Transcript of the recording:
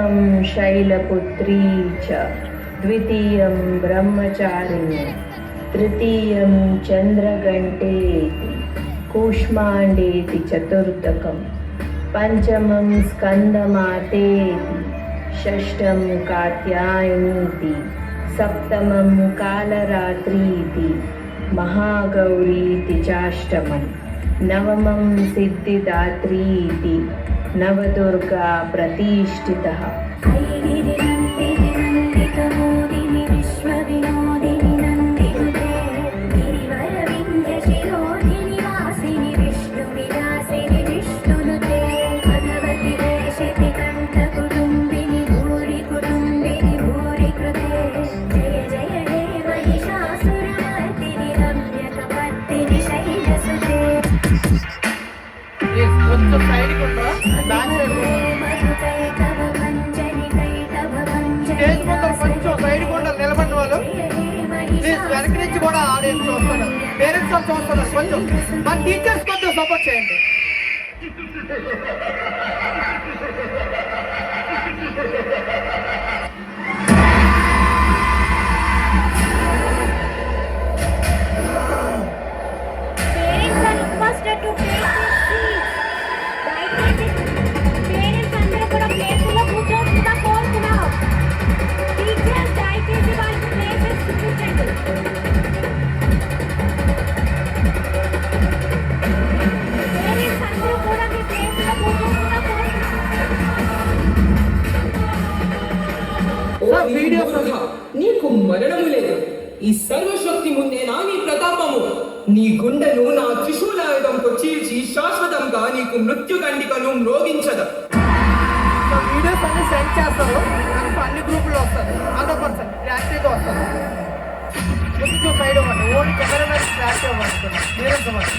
प्रथमं शैलपुत्री च द्वितीयं ब्रह्मचारिणी तृतीयं चन्द्रघण्टेति कूष्माण्डेति चतुर्थकं पंचमं स्कंदमातेति षष्ठं कात्यायनीति सप्तमं कालरात्रीति महागौरीति चाष्टमं नवमं सिद्धिदात्रीति नवदुर्गा प्रतिष्ठितः। వెనక నుంచి కూడా ఆడియన్స్ చూస్తున్నారు, పేరెంట్స్ చూస్తున్నారు. కొంచెం మన టీచర్స్ కొంచెం సపోర్ట్ చేయండి. నీకు మరణము లేదు. ఈ సర్వశక్తి ముందే నా నీ ప్రతాపము. నీ గుండెను నా త్రిశూలాయుధంతో చీల్చి శాశ్వతంగా నీకు మృత్యు గండికను మ్రోగించదు. వీడియోస్ అన్ని సెండ్ చేస్తారు, అన్ని గ్రూపుల్లో వస్తారు. 100% యాక్టివ్గా వస్తారు. కొంచెం సైడ్ ఇవ్వండి, ఓన్లీ కెమెరా మీద యాక్టివ్ అవ్వండి.